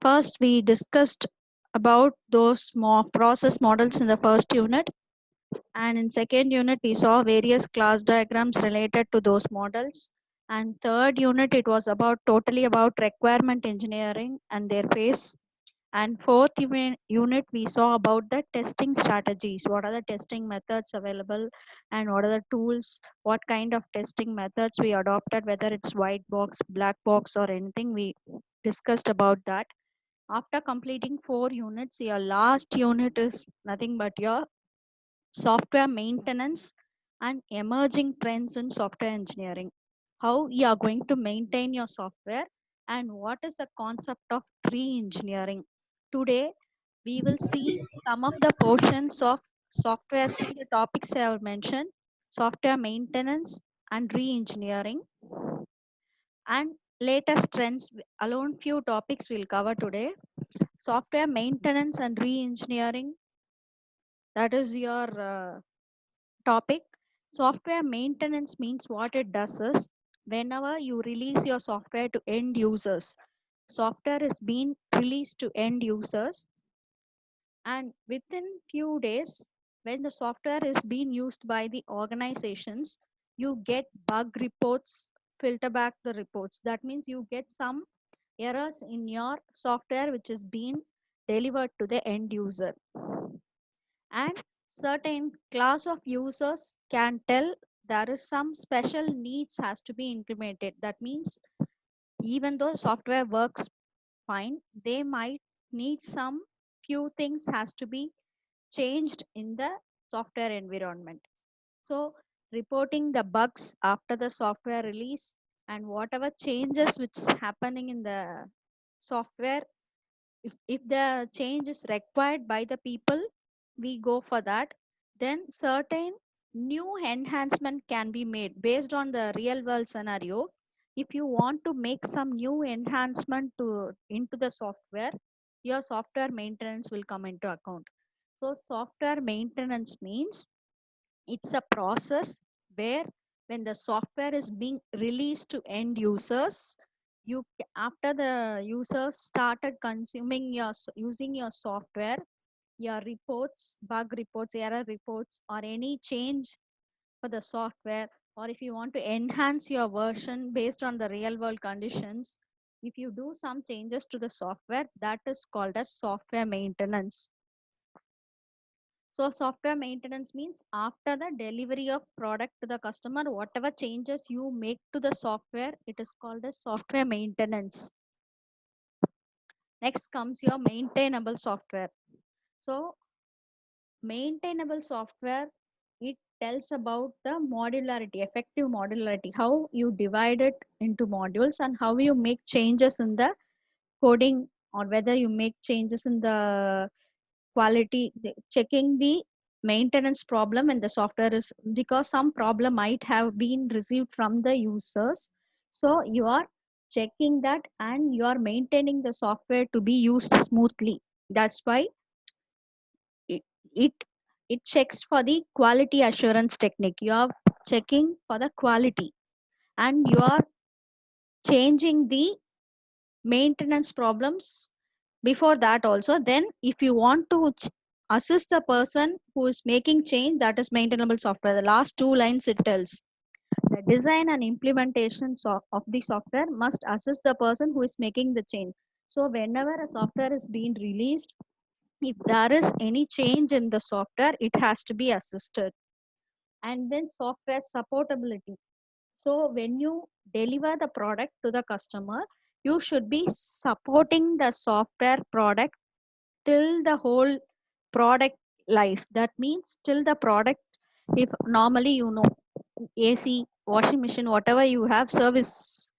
First, we discussed about those more process models in the first unit, and in second unit we saw various class diagrams related to those models, and third unit it was about totally about requirement engineering and their phase, and fourth unit we saw about the testing strategies, what are the testing methods available and what are the tools, what kind of testing methods we adopted, whether it's white box, black box or anything, we discussed about that. After completing 4 units, your last unit is nothing but your software maintenance and emerging trends in software engineering. How you are going to maintain your software and what is the concept of tree engineering. Today, we will see some of the portions of software. See the topics I have mentioned: software maintenance and re-engineering, and latest trends. Alone few topics we'll cover today. Software maintenance and re-engineering, that is your topic. Software maintenance means what it does is whenever you release your software to end users, software is being released to end users, and within few days when the software is being used by the organizations, you get bug reports, filter back the reports. That means you get some errors in your software which is being delivered to the end user, and certain class of users can tell there is some special needs has to be implemented. That means even though software works fine, they might need some few things has to be changed in the software environment. So reporting the bugs after the software release and whatever changes which is happening in the software, if the change is required by the people, we go for that. Then certain new enhancement can be made based on the real world scenario. If you want to make some new enhancement to into the software, your software maintenance will come into account. So software maintenance means it's a process where when the software is being released to end users, after the users started consuming using your software, your reports, bug reports, error reports, or any change for the software, or if you want to enhance your version based on the real world conditions, if you do some changes to the software, that is called as software maintenance. So software maintenance means after the delivery of product to the customer, whatever changes you make to the software, it is called as software maintenance. Next comes your maintainable software. So maintainable software, it tells about the modularity, effective modularity, how you divide it into modules and how you make changes in the coding, or whether you make changes in the quality, checking the maintenance problem and the software is because some problem might have been received from the users, so you are checking that and you are maintaining the software to be used smoothly. That's why it it, it checks for the quality assurance technique. You are checking for the quality and you are changing the maintenance problems before that also. Then if you want to assist the person who is making change, that is maintainable software. The last two lines it tells the design and implementation of the software must assist the person who is making the change. So whenever a software is being released, if there is any change in the software, it has to be assisted. And then software supportability. So when you deliver the product to the customer, you should be supporting the software product till the whole product life. That means till the product, if normally AC, washing machine, whatever you have service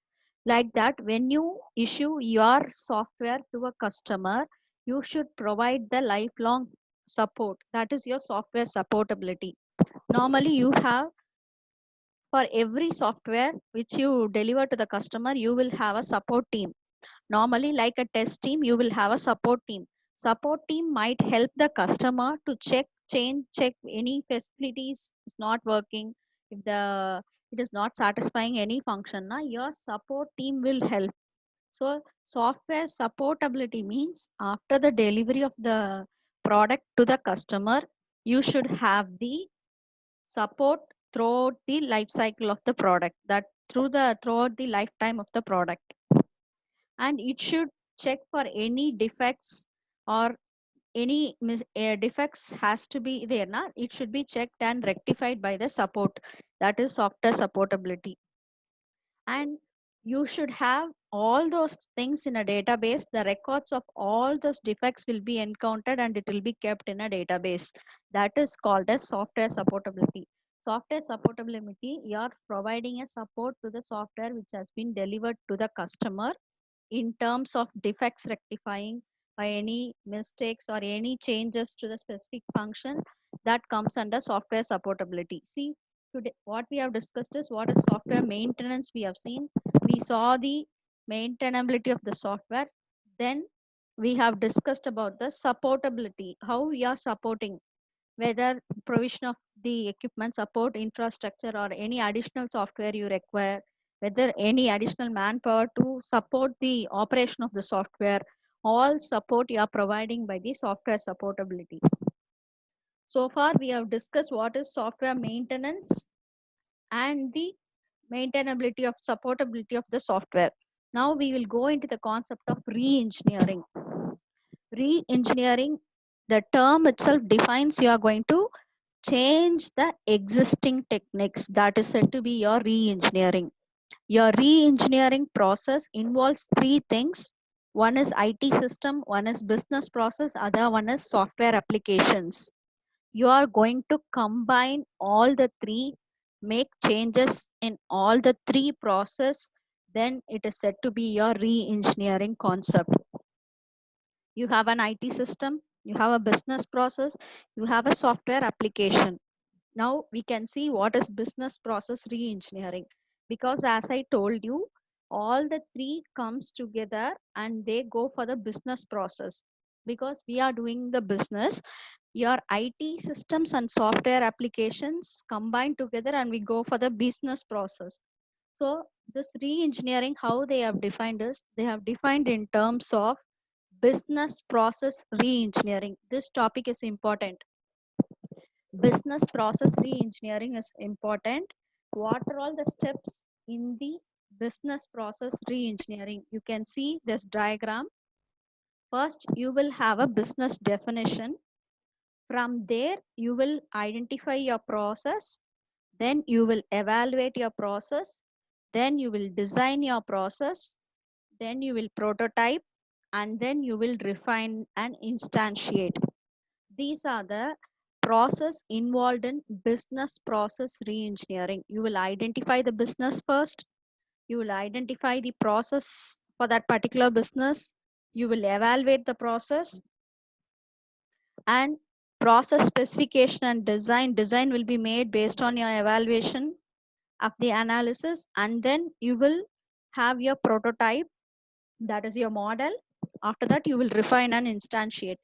like that, when you issue your software to a customer, you should provide the lifelong support. That is your software supportability. Normally you have, for every software which you deliver to the customer, you will have a support team. Normally, like a test team, you will have a support team. Support team might help the customer to check any facilities is not working. If the it is not satisfying any function, na, your support team will help. So software supportability means after the delivery of the product to the customer, you should have the support throughout the life cycle of the product, that throughout the lifetime of the product. And it should check for any defects, or any defects has to be there na, it should be checked and rectified by the support, that is software supportability. And you should have all those things in a database. The records of all those defects will be encountered and it will be kept in a database. That is called as software supportability. Software supportability, you are providing a support to the software which has been delivered to the customer in terms of defects rectifying, or any mistakes or any changes to the specific function, that comes under software supportability. See, today what we have discussed is what is software maintenance. We have seen, we saw the maintainability of the software. Then we have discussed about the supportability, how we are supporting, whether provision of the equipment, support infrastructure, or any additional software you require, whether any additional manpower to support the operation of the software, all support you are providing by the software supportability. So far we have discussed what is software maintenance and the maintainability of supportability of the software. Now we will go into the concept of re-engineering. Re-engineering, the term itself defines you are going to change the existing techniques, that is said to be your re-engineering. Your re-engineering process involves three things. One is IT system, one is business process, other one is software applications. You are going to combine all the three, make changes in all the three process, then it is said to be your re-engineering concept. You have an IT system, you have a business process, you have a software application. Now we can see what is business process re-engineering, because as I told you, all the three comes together and they go for the business process. Because we are doing the business, your IT systems and software applications combine together and we go for the business process. So this re-engineering, how they have defined is, they have defined in terms of business process re-engineering. This topic is important. Business process re-engineering is important. What are all the steps in the business process re-engineering? You can see this diagram. First, you will have a business definition. From there, you will identify your process. Then you will evaluate your process. Then you will design your process. Then you will prototype, and then you will refine and instantiate. These are the process involved in business process re-engineering. You will identify the business first. You will identify the process for that particular business. You will evaluate the process, and process specification and design. Design will be made based on your evaluation of the analysis, and then you will have your prototype, that is your model. After that, you will refine and instantiate.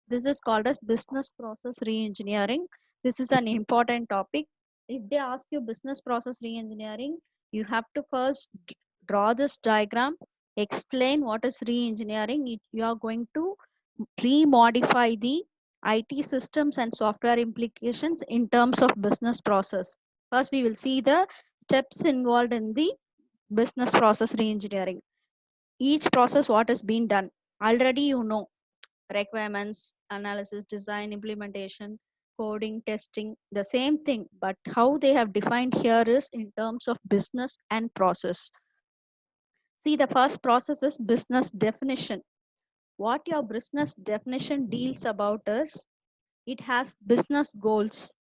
This is called as business process re-engineering. This is an important topic. If they ask you business process re-engineering, you have to first draw this diagram, explain what is re-engineering. You are going to re-modify the IT systems and software implications in terms of business process. First, we will see the steps involved in the business process re-engineering. Each process what is being done already, you know, requirements analysis, design, implementation, coding, testing, the same thing, but how they have defined here is in terms of business and process. See, the first process is business definition. What your business definition deals about is, it has business goals.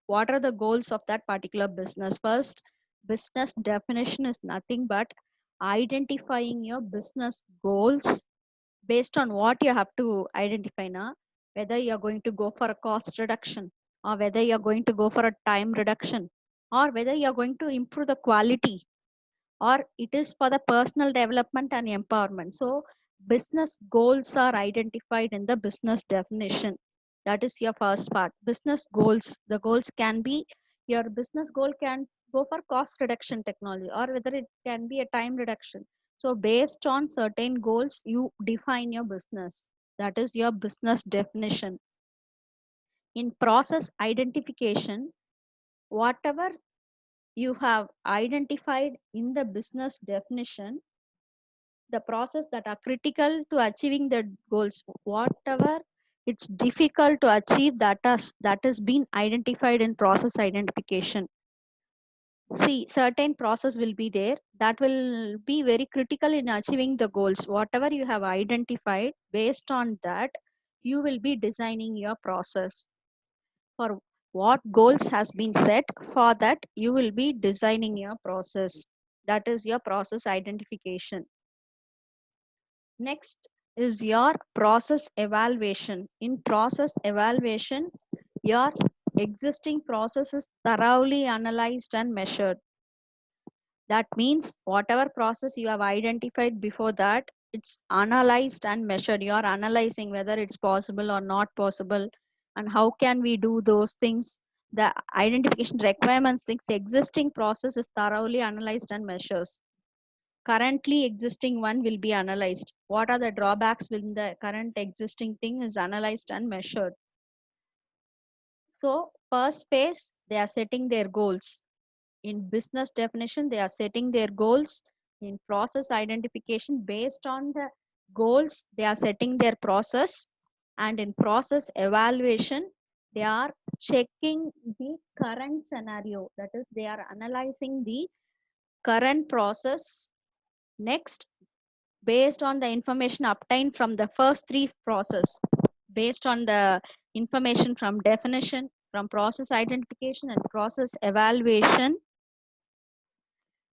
What are the goals of that particular business? First, business definition is nothing but identifying your business goals. Based on what you have to identify now, whether you're going to go for a cost reduction, or whether you're going to go for a time reduction, or whether you're going to improve the quality, or it is for the personal development and empowerment. So business goals are identified in the business definition. That is your first part. Business goals, the goals can be, your business goal can go for cost reduction technology, or whether it can be a time reduction. So based on certain goals, you define your business. That is your business definition. In process identification, whatever you have identified in the business definition, the process that are critical to achieving the goals, whatever it's difficult to achieve, that has been identified in process identification. See, certain process will be there that will be very critical in achieving the goals. Whatever you have identified, based on that, you will be designing your process. For what goals has been set, for that you will be designing your process. That is your process identification. Next is your process evaluation. In process evaluation, your existing process is thoroughly analyzed and measured. That means whatever process you have identified before that, it's analyzed and measured. You are analyzing whether it's possible or not possible, and how can we do those things. The identification requirements things, existing process is thoroughly analyzed and measures. Currently existing one will be analyzed. What are the drawbacks when the current existing thing is analyzed and measured? So first phase, they are setting their goals. In business definition, they are setting their goals. In process identification, based on the goals, they are setting their process. And in process evaluation, they are checking the current scenario. That is, they are analyzing the current process. Next, based on the information obtained from the first three process, based on the information from definition, from process identification and process evaluation,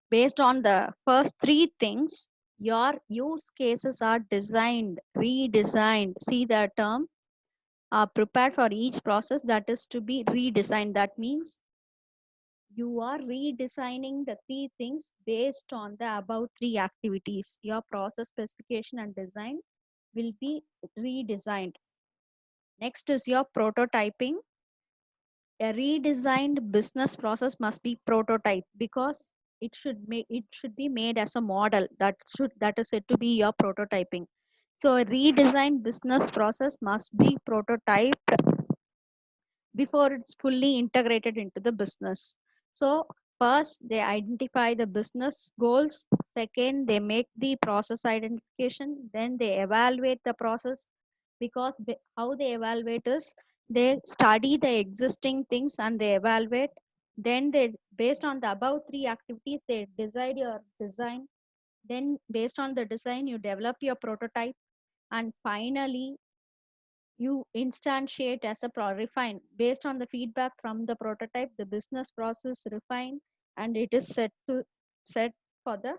based on the first three things, your use cases are designed, redesigned. See the term, are prepared for each process that is to be redesigned. That means you are redesigning the three things based on the above three activities. Your process specification and design will be redesigned. Next is your prototyping. A redesigned business process must be prototype because it should be made as a model. That is said to be your prototyping. So a redesigned business process must be prototyped before it's fully integrated into the business. So first they identify the business goals, second they make the process identification, then they evaluate the process. Because how they evaluate is, they study the existing things and they evaluate. Then they, based on the above three activities, they decide your design. Then based on the design, you develop your prototype, and finally you instantiate as a refine. Based on the feedback from the prototype, the business process refine, and it is set for the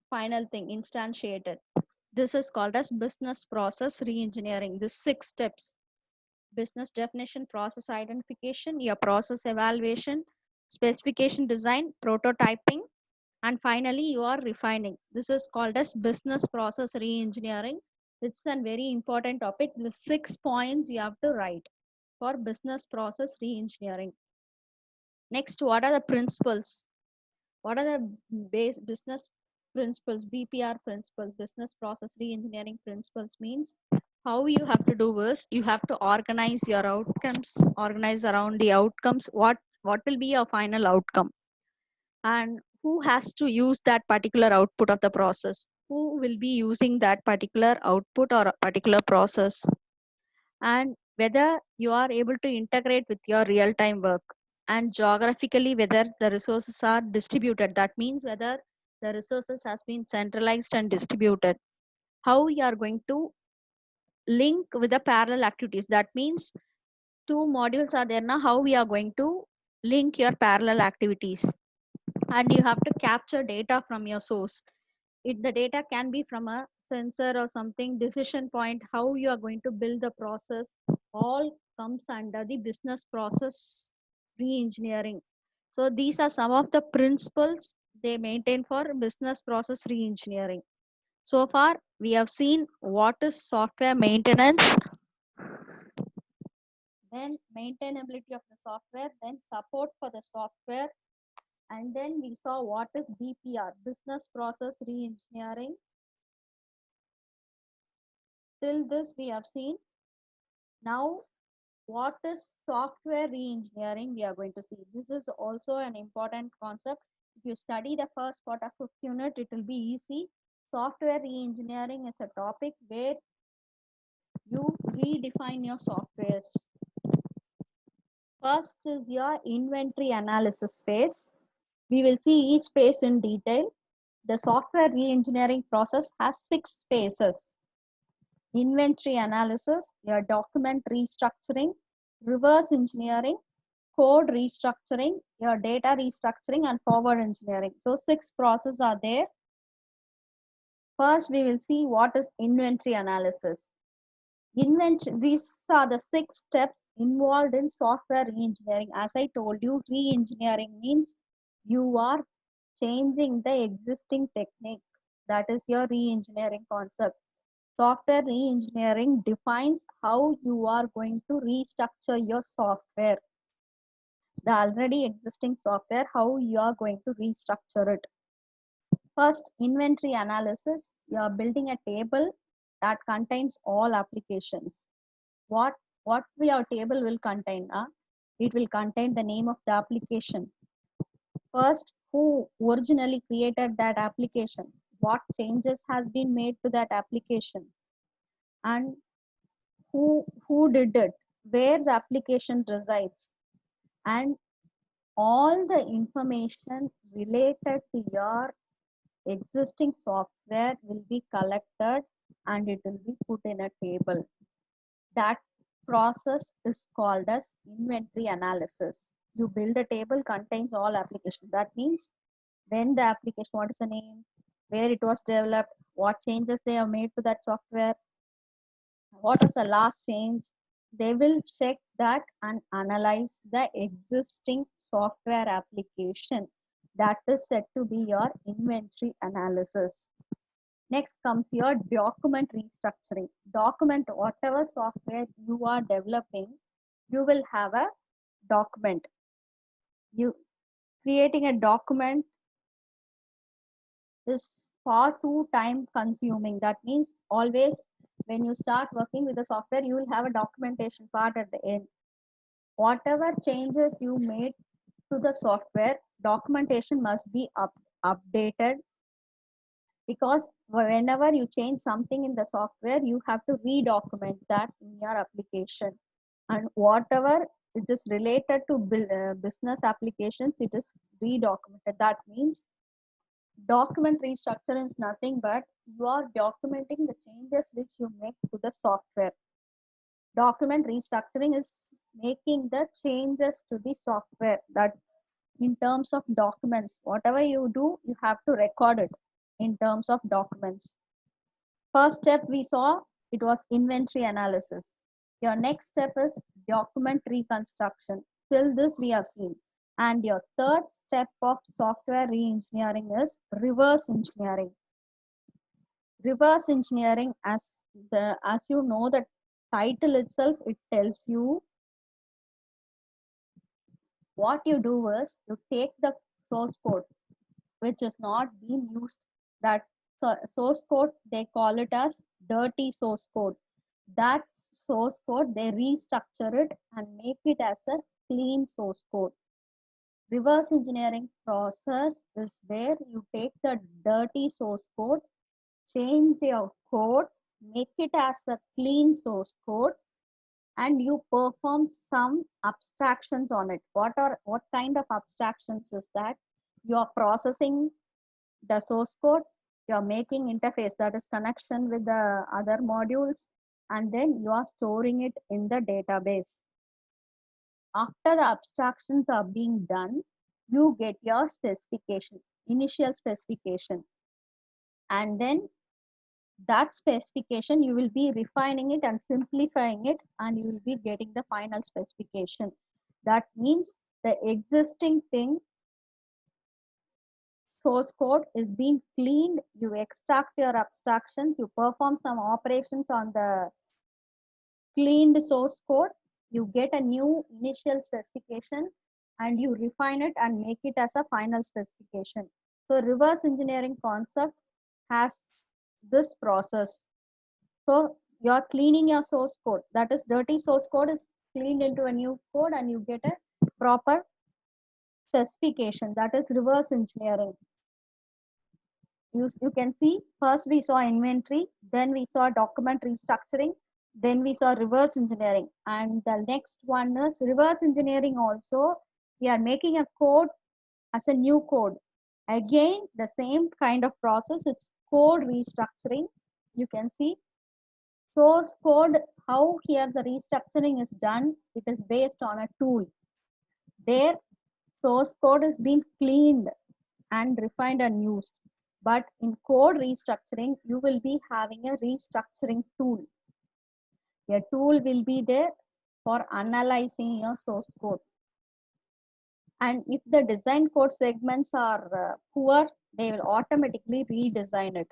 final thing, instantiated. This is called as business process reengineering. The 6 steps: business definition, process identification, your process evaluation, specification design, prototyping, and finally you are refining. This is called as business process reengineering. This is a very important topic. The 6 points you have to write for business process reengineering. Next, what are the principles? What are the base business principles? BPR principles, business process reengineering principles, means how you have to do is, you have to organize your outcomes, organize around the outcomes. What will be your final outcome, and who has to use that particular output of the process, who will be using that particular output or a particular process, and whether you are able to integrate with your real time work, and geographically whether the resources are distributed. That means whether the resources has been centralized and distributed. How you are going to link with the parallel activities. That means two modules are there now, how we are going to link your parallel activities. And you have to capture data from your source. The data can be from a sensor or something, decision point, how you are going to build the process, all comes under the business process re-engineering. So these are some of the principles they maintain for business process re-engineering. So far we have seen what is software maintenance, then maintainability of the software, then support for the software, And then we saw what is BPR, business process reengineering. Till this we have seen. Now what is software reengineering we are going to see. This is also an important concept. If you study the first part of fifth unit, it will be easy. Software reengineering is a topic where you redefine your softwares. First is your inventory analysis phase. We will see each phase in detail. The software reengineering process has 6 phases. Inventory analysis, your document restructuring, reverse engineering, code restructuring, your data restructuring, and forward engineering. So 6 processes are there. First, we will see what is inventory analysis. These are the 6 steps involved in software reengineering. As I told you, reengineering means you are changing the existing technique. That is your reengineering concept. Software reengineering defines how you are going to restructure your software, the already existing software, how you are going to restructure it. First, inventory analysis. You are building a table that contains all applications. What your table will contain? It will contain the name of the application. First, who originally created that application? What changes has been made to that application? And who did it? Where the application resides? And all the information related to your existing software will be collected and it will be put in a table. That process is called as inventory analysis. You build a table contains all applications. That means when the application, what is the name, where it was developed, what changes they have made to that software, what was the last change. They will check that and analyze the existing software application. That is said to be your inventory analysis. Next comes your document restructuring. Document whatever software you are developing, you will have a document. You creating a document is far too time consuming. That means always when you start working with the software, you will have a documentation part at the end. Whatever changes you made to the software, documentation must be updated, because whenever you change something in the software, you have to redocument that in your application. And whatever it is related to business applications, it is redocumented. That means document restructure is nothing but you are documenting the changes which you make to the software. Document restructuring is making the changes to the software. That in terms of documents, whatever you do, you have to record it in terms of documents. First step we saw, it was inventory analysis. Your next step is document reconstruction. Till this we have seen. And your third step of software reengineering is reverse engineering. Reverse engineering, as you know, the title itself, it tells you what you do is you take the source code which is not being used. That source code, they call it as dirty source code. That source code, they restructure it and make it as a clean source code. Reverse engineering process is where you take the dirty source code, change your code, make it as a clean source code, and you perform some abstractions on it. What kind of abstractions is that? You are processing the source code, you are making interface, that is connection with the other modules, and then you are storing it in the database. After the abstractions are being done, you get your specification, initial specification, and then that specification you will be refining it and simplifying it, and you will be getting the final specification. That means the existing thing, source code, is being cleaned. You extract your abstractions, you perform some operations on the cleaned source code, you get a new initial specification, and you refine it and make it as a final specification. So reverse engineering concept has this process. So you're cleaning your source code. That is, dirty source code is cleaned into a new code and you get a proper specification. That is reverse engineering. You can see first we saw inventory, then we saw document restructuring, then we saw reverse engineering. And the next one is reverse engineering also. We are making a code as a new code. Again, the same kind of process, it's code restructuring. You can see source code, how here the restructuring is done, it is based on a tool. Their source code is being cleaned and refined and used. But in code restructuring, you will be having a restructuring tool. A tool will be there for analyzing your source code. And if the design code segments are poor, they will automatically redesign it.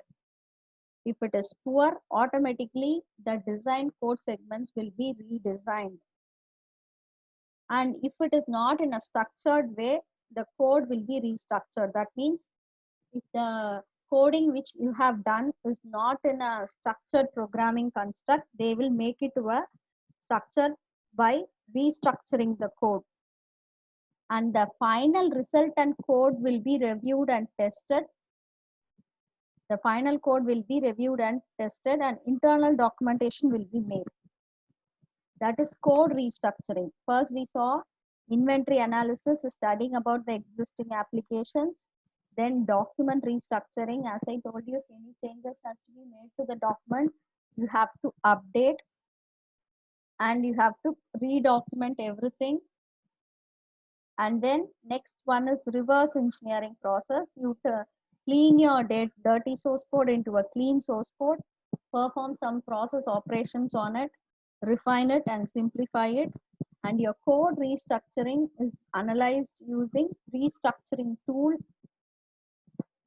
If it is poor, automatically the design code segments will be redesigned. And if it is not in a structured way, the code will be restructured. That means if the coding which you have done is not in a structured programming construct, they will make it to a structure by restructuring the code. And the final result and code will be reviewed and tested. The final code will be reviewed and tested, and internal documentation will be made. That is code restructuring. First, we saw inventory analysis, studying about the existing applications. Then document restructuring. As I told you, if any changes has to be made to the document, you have to update and you have to redocument everything. And then next one is reverse engineering process. You clean your dirty source code into a clean source code, perform some process operations on it, refine it and simplify it. And your code restructuring is analyzed using restructuring tool.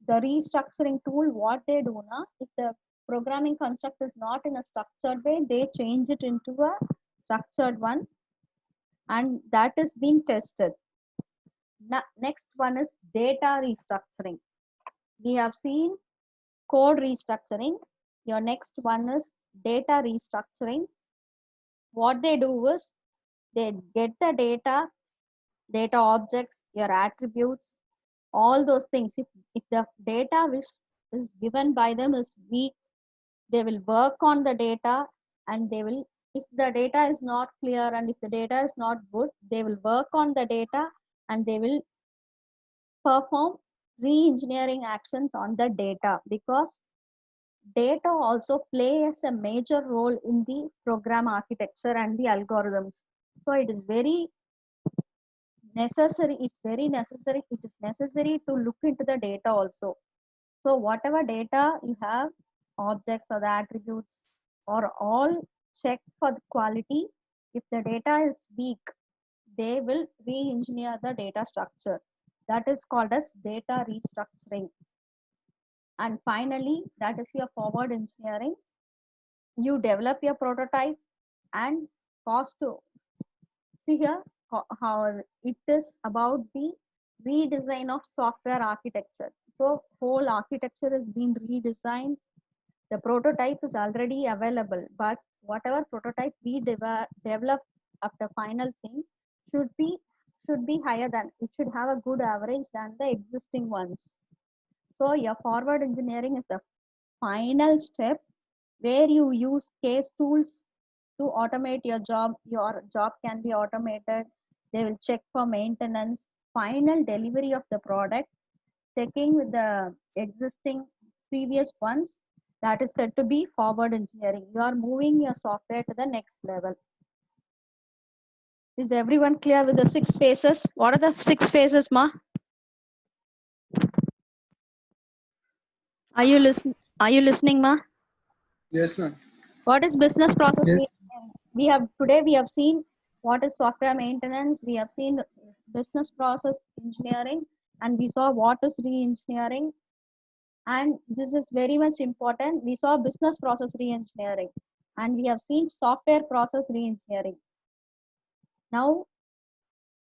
The restructuring tool, what they do now, if the programming construct is not in a structured way, they change it into a structured one, and that is being tested. Next one is data restructuring. We have seen code restructuring. Your next one is data restructuring. What they do is they get the data objects, your attributes, all those things. If the data which is given by them is weak, they will work on the data, and they will, if the data is not clear and if the data is not good, they will work on the data and they will perform re-engineering actions on the data, because data also plays a major role in the program architecture and the algorithms. So it is very necessary, it is necessary to look into the data also. So whatever data you have, objects or the attributes, or all check for the quality. If the data is weak, they will re-engineer the data structure. That is called as data restructuring. And finally, that is your forward engineering. You develop your prototype and cost to see here how it is about the redesign of software architecture. So whole architecture is being redesigned. The prototype is already available, but whatever prototype we develop after final thing should be higher than, it should have a good average than the existing ones. So your forward engineering is the final step where you use case tools to automate your job. Your job can be automated. They will check for maintenance, final delivery of the product, checking with the existing previous ones. That is said to be forward engineering. You are moving your software to the next level. Is everyone clear with the 6 phases? What are the 6 phases, Ma? Are you listening, Ma? Yes, ma'am. What is business process? Yes. We have seen what is software maintenance. We have seen business process engineering, and we saw what is re-engineering. And this is very much important. We saw business process re-engineering, and we have seen software process re-engineering. Now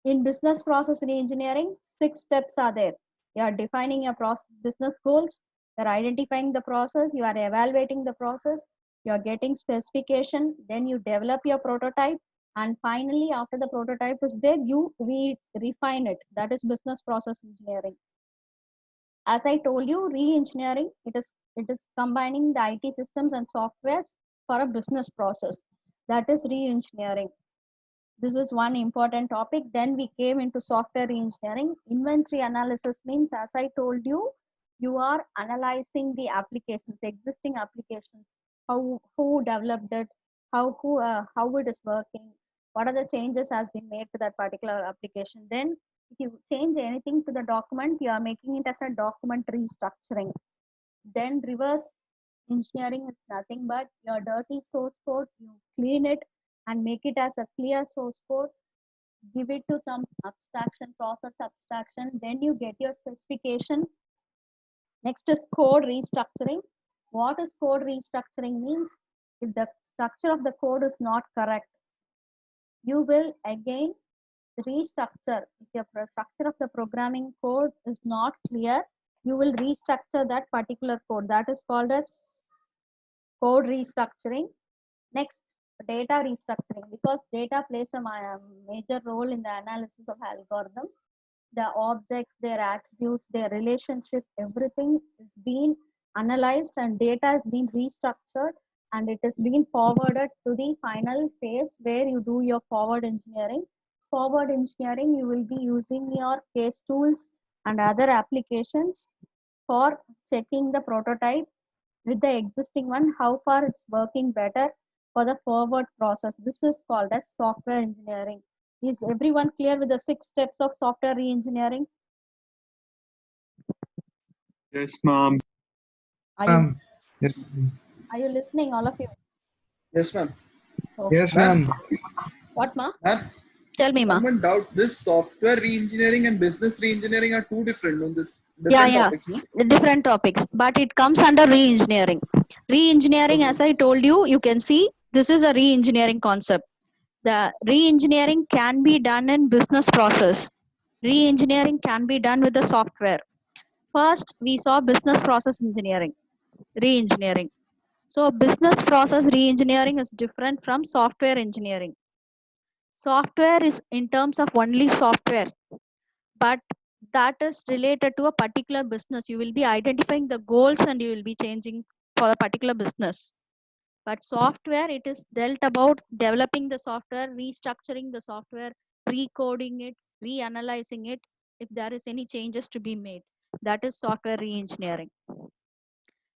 In business process reengineering, 6 steps are there. You are defining your business goals, you are identifying the process, you are evaluating the process, you are getting specification, then you develop your prototype, and finally, after the prototype is there, you refine it. That is business process engineering. As I told you, re-engineering, it is combining the IT systems and softwares for a business process. That is re-engineering. This is one important topic. Then we came into software engineering. Inventory analysis means, as I told you, you are analyzing the applications, existing applications, who developed it, how it is working, what are the changes has been made to that particular application. Then if you change anything to the document, you are making it as a document restructuring. Then reverse engineering is nothing but your dirty source code, you clean it and make it as a clear source code, give it to some abstraction, process abstraction, then you get your specification. Next is code restructuring. What is code restructuring means? If the structure of the code is not correct, you will again restructure. If your structure of the programming code is not clear, you will restructure that particular code. That is called as code restructuring. Next, data restructuring, because data plays a major role in the analysis of algorithms. The objects, their attributes, their relationship, everything is being analyzed and data is being restructured, and it is being forwarded to the final phase where you do your forward engineering. Forward engineering, you will be using your case tools and other applications for checking the prototype with the existing one, how far it's working better for the forward process. This is called as software engineering. Is everyone clear with the 6 steps of software re-engineering? Yes, ma'am. Are you, Yes, are you listening, all of you? Yes, ma'am. Okay. yes, Ma'am, ma'am. What, ma? ma'am, Tell me, ma. one doubt. This software re-engineering and business re-engineering are two different on this Yeah, different yeah. topics, no? The different topics, but it comes under re-engineering. Re-engineering, Okay. as I told you, you can see this is a re-engineering concept. The re-engineering can be done in business process. Re-engineering can be done with the software. First, we saw business process engineering, re-engineering. So business process re-engineering is different from software engineering. Software is in terms of only software, but that is related to a particular business. You will be identifying the goals and you will be changing for a particular business. But software, it is dealt about developing the software, restructuring the software, recoding it, reanalyzing it if there is any changes to be made. That is software re-engineering.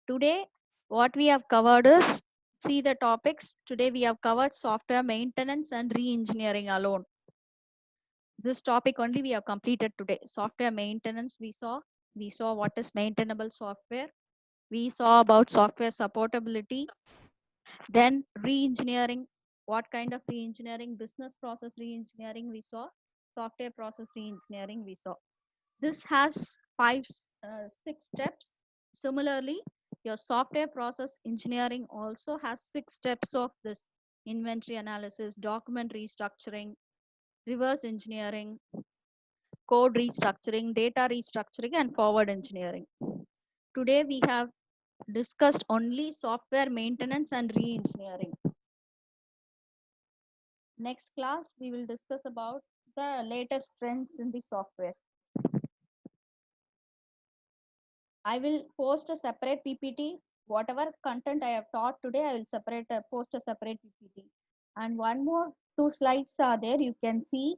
Today, what we have covered is, see the topics. Today we have covered software maintenance and re-engineering alone. This topic only we have completed today. Software maintenance we saw what is maintainable software. We saw about software supportability. Then re-engineering, what kind of re-engineering? Business process re-engineering we saw. Software process re-engineering we saw. This has 6 steps. Similarly, your software process engineering also has 6 steps of this: inventory analysis, document restructuring, reverse engineering, code restructuring, data restructuring, and forward engineering. Today we have discussed only software maintenance and re-engineering. Next class, we will discuss about the latest trends in the software. I will post a separate PPT. Whatever content I have taught today, I will post a separate PPT. And one more 2 slides are there. You can see.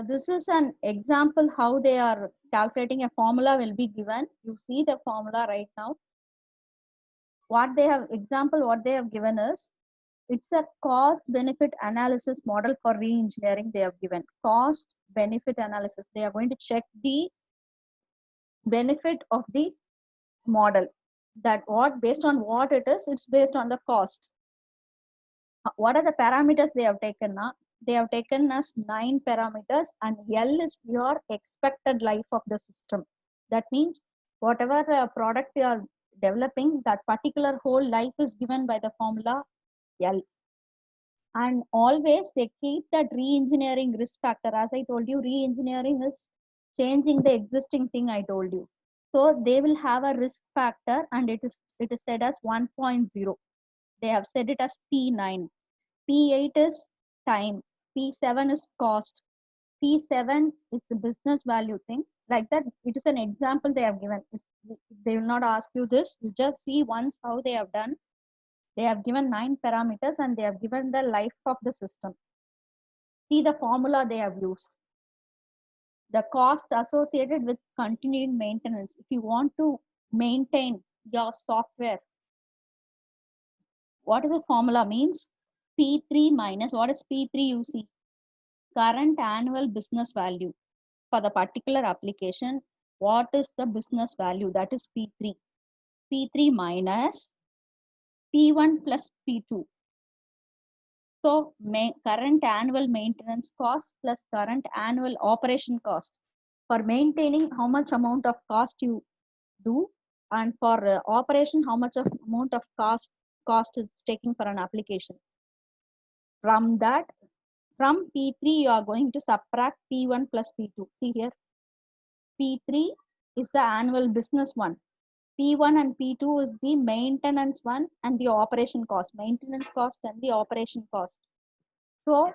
This is an example how they are calculating a formula will be given. You see the formula right now. What they have given is, it's a cost benefit analysis model for re-engineering. They have given cost benefit analysis. They are going to check the benefit of the model, that what based on what it is, it's based on the cost. What are the parameters they have taken now? They have taken as 9 parameters, and L is your expected life of the system. That means whatever product you are developing, that particular whole life is given by the formula L. And always they keep that re-engineering risk factor. As I told you, re-engineering is changing the existing thing I told you. So they will have a risk factor and it is said as 1.0. They have said it as P9. P8 is time. P7 is cost. P7 is a business value thing. Like that, it is an example they have given. They will not ask you this. You just see once how they have done. They have given 9 parameters and they have given the life of the system. See the formula they have used. The cost associated with continuing maintenance. If you want to maintain your software, what is the formula means? P3 minus, what is P3 you see? Current annual business value. For the particular application, what is the business value? That is P3. P3 minus P1 plus P2. So current annual maintenance cost plus current annual operation cost. For maintaining, how much amount of cost you do, and for operation, how much of amount of cost is taking for an application. From that, from P3, you are going to subtract P1 plus P2. See here, P3 is the annual business one. P1 and P2 is the maintenance one and the operation cost, maintenance cost and the operation cost. So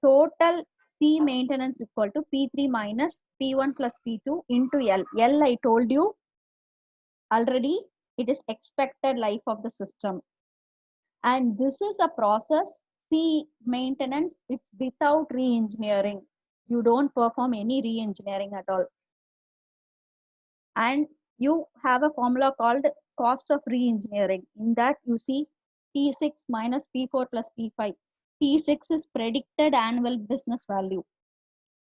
total C maintenance equal to P3 minus P1 plus P2 into L. L I told you already, it is expected life of the system. And this is a process, C maintenance, it's without re-engineering. You don't perform any re-engineering at all. And you have a formula called cost of re-engineering. In that you see P6 minus P4 plus P5. P6 is predicted annual business value.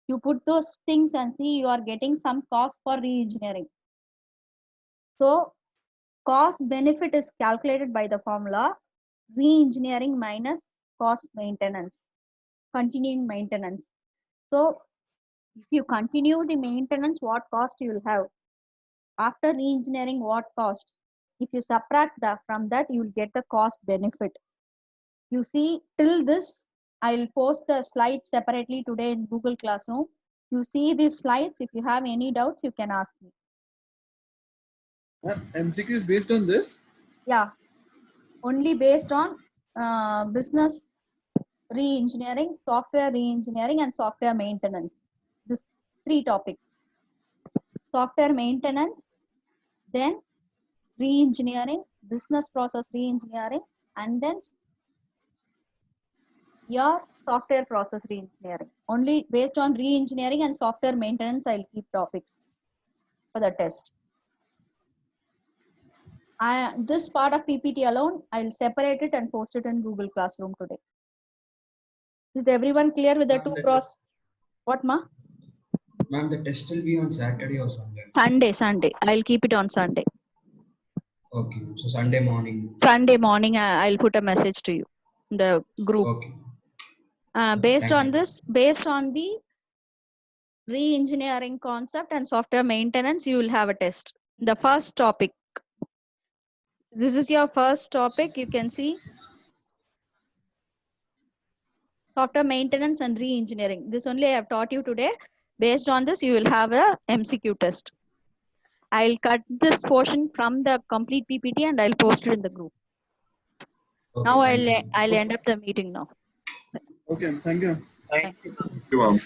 You put those things and see you are getting some cost for re-engineering. So cost benefit is calculated by the formula re-engineering minus cost maintenance, continuing maintenance. So if you continue the maintenance, what cost you will have? After re-engineering, what cost? If you subtract that from that, you will get the cost benefit. You see, till this, I will post the slides separately today in Google Classroom. You see these slides. If you have any doubts, you can ask me. MCQ is based on this? Yeah, only based on business re-engineering, software re-engineering, and software maintenance. These 3 topics. Software maintenance, then re-engineering, business process re-engineering, and then your software process re-engineering. Only based on re-engineering and software maintenance, I'll keep topics for the test. This part of PPT alone, I'll separate it and post it in Google Classroom today. Is everyone clear with the 2 process? What, ma? Ma'am, the test will be on Saturday or Sunday? Sunday. I'll keep it on Sunday. Okay, so Sunday morning. Sunday morning, I'll put a message to you in the group. Okay. Based Thank on you. this, based on the re-engineering concept and software maintenance, you will have a test. The first topic. This is your first topic. You can see software maintenance and re-engineering. This only I have taught you today. Based on this, you will have a MCQ test. I'll cut this portion from the complete PPT and I'll post it in the group. Okay, Now thank you. I'll end up the meeting now. Okay, thank you. Thank you, ma'am.